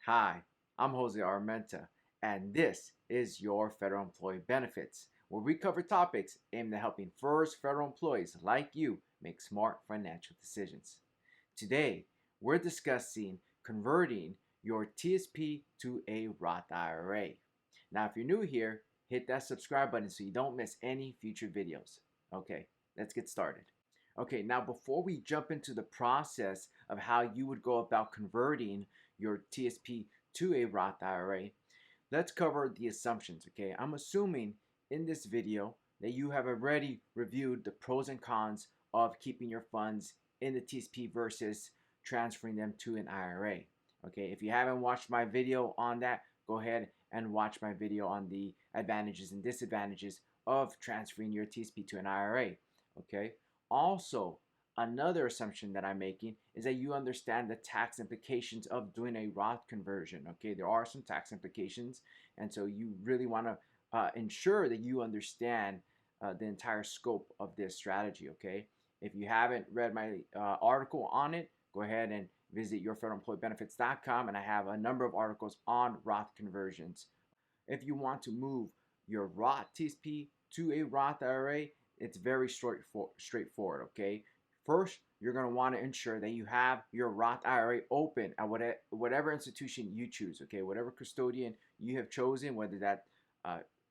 Hi, I'm Jose Armenta, and this is your Federal Employee Benefits, where we cover topics aimed at helping first federal employees like you make smart financial decisions. Today, we're discussing converting your TSP to a Roth IRA. Now, if you're new here, hit that subscribe button so you don't miss any future videos. Okay, let's get started. Okay, now before we jump into the process of how you would go about converting your TSP to a Roth IRA, let's cover the assumptions, okay? I'm assuming in this video that you have already reviewed the pros and cons of keeping your funds in the TSP versus transferring them to an IRA. Okay, if you haven't watched my video on that, go ahead and watch my video on the advantages and disadvantages of transferring your TSP to an IRA. Okay, also, another assumption that I'm making is that you understand the tax implications of doing a Roth conversion. Okay, there are some tax implications, and so you really want to ensure that you understand the entire scope of this strategy. Okay, if you haven't read my article on it, go ahead and visit yourfederalemployeebenefits.com, and I have a number of articles on Roth conversions. If you want to move your Roth TSP to a Roth IRA, it's very straightforward, okay? First, you're going to want to ensure that you have your Roth IRA open at whatever institution you choose, okay? Whatever custodian you have chosen, whether that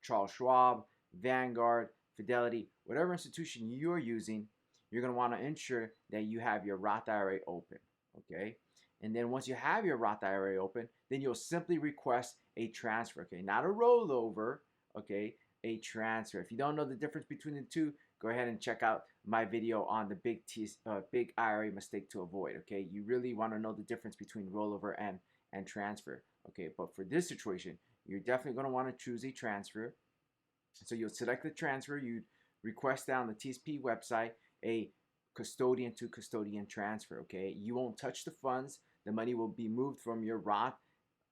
Charles Schwab, Vanguard, Fidelity, whatever institution you're using, you're going to want to ensure that you have your Roth IRA open, okay? And then once you have your Roth IRA open, then you'll simply request a transfer, okay? Not a rollover, okay? A transfer. If you don't know the difference between the two, go ahead and check out my video on the big IRA mistake to avoid, okay? You really want to know the difference between rollover and transfer, okay? But for this situation, you're definitely going to want to choose a transfer. So you'll select the transfer, you'd request down the TSP website a custodian to custodian transfer, okay? You won't touch the funds. The money will be moved from your Roth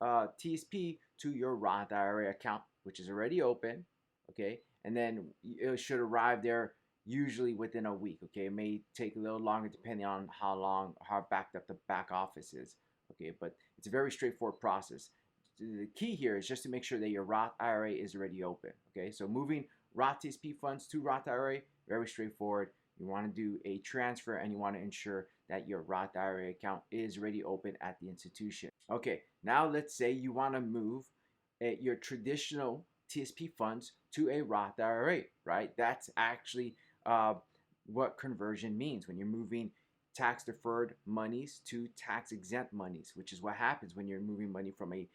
TSP to your Roth IRA account, which is already open, okay? And then it should arrive there usually within a week, okay? It may take a little longer depending on how backed up the back office is, okay? But it's a very straightforward process. The key here is just to make sure that your Roth IRA is already open, okay? So moving Roth TSP funds to Roth IRA, very straightforward. You want to do a transfer and you want to ensure that your Roth IRA account is already open at the institution. Okay, now let's say you want to move your traditional TSP funds to a Roth IRA, right? That's actually what conversion means when you're moving tax deferred monies to tax exempt monies, which is what happens when you're moving money from a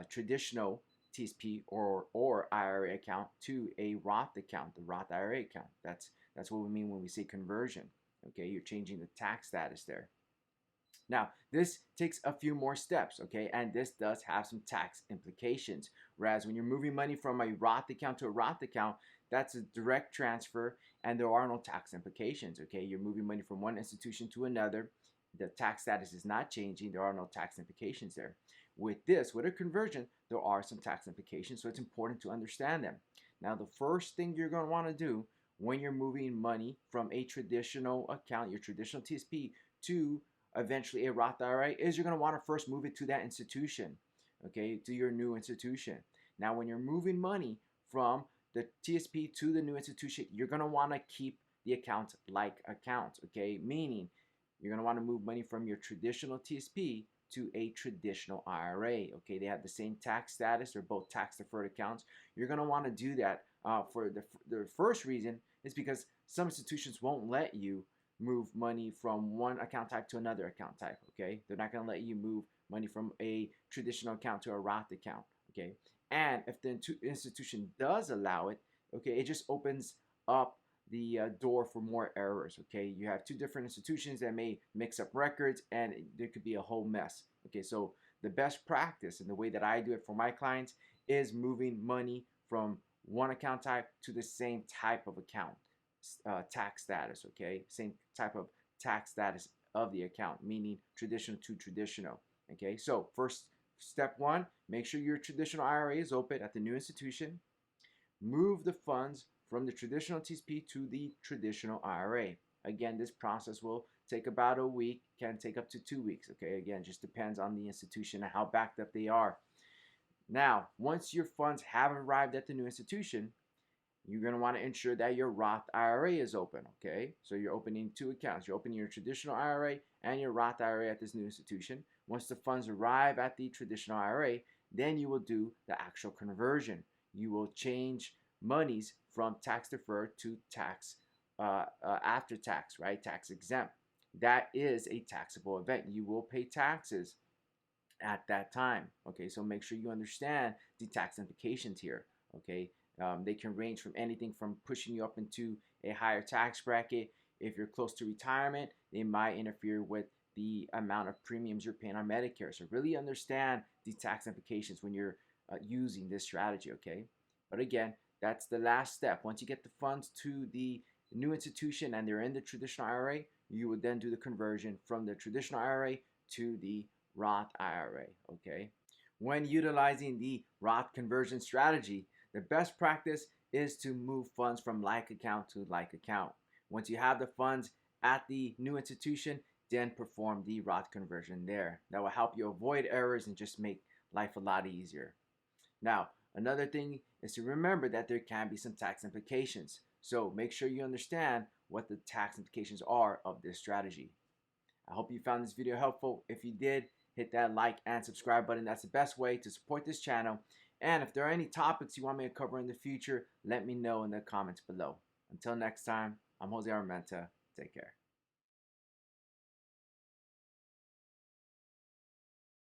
traditional TSP or IRA account to a Roth account, the Roth IRA account. That's what we mean when we say conversion. Okay, you're changing the tax status there. Now, this takes a few more steps, okay, and this does have some tax implications. Whereas when you're moving money from a Roth account to a Roth account, that's a direct transfer and there are no tax implications, okay? You're moving money from one institution to another. The tax status is not changing. There are no tax implications there. With this, with a conversion, there are some tax implications, so it's important to understand them. Now, the first thing you're going to want to do when you're moving money from a traditional account, your traditional TSP, to eventually a Roth IRA is you're going to want to first move it to that institution, okay, to your new institution. Now, when you're moving money from the TSP to the new institution, you're going to want to keep the account like account, okay, meaning you're going to want to move money from your traditional TSP to a traditional IRA, okay? They have the same tax status. They're both tax deferred accounts. You're going to want to do that for the first reason is because some institutions won't let you move money from one account type to another account type, okay? They're not going to let you move money from a traditional account to a Roth account, okay? And if the institution does allow it, okay, it just opens up the door for more errors, okay? You have two different institutions that may mix up records and there could be a whole mess, okay? So the best practice and the way that I do it for my clients is moving money from one account type to the same type of account. Tax status, okay? Same type of tax status of the account, meaning traditional to traditional, okay? So first step one, make sure your traditional IRA is open at the new institution. Move the funds from the traditional TSP to the traditional IRA. Again, this process will take about a week, can take up to 2 weeks. Okay, again, just depends on the institution and how backed up they are. Now, once your funds have arrived at the new institution, you're going to want to ensure that your Roth IRA is open. Okay, so you're opening two accounts. You're opening your traditional IRA and your Roth IRA at this new institution. Once the funds arrive at the traditional IRA, then you will do the actual conversion. You will change monies from tax deferred to tax after tax, right? Tax exempt. That is a taxable event. You will pay taxes at that time. Okay, so make sure you understand the tax implications here. Okay, they can range from anything from pushing you up into a higher tax bracket. If you're close to retirement, they might interfere with the amount of premiums you're paying on Medicare. So really understand the tax implications when you're using this strategy. Okay, but again, that's the last step. Once you get the funds to the new institution and they're in the traditional IRA, you would then do the conversion from the traditional IRA to the Roth IRA. Okay, when utilizing the Roth conversion strategy, the best practice is to move funds from like account to like account. Once you have the funds at the new institution, then perform the Roth conversion there. That will help you avoid errors and just make life a lot easier. Now, another thing is to remember that there can be some tax implications. So make sure you understand what the tax implications are of this strategy. I hope you found this video helpful. If you did, hit that like and subscribe button. That's the best way to support this channel. And if there are any topics you want me to cover in the future, let me know in the comments below. Until next time, I'm Jose Armenta. Take care.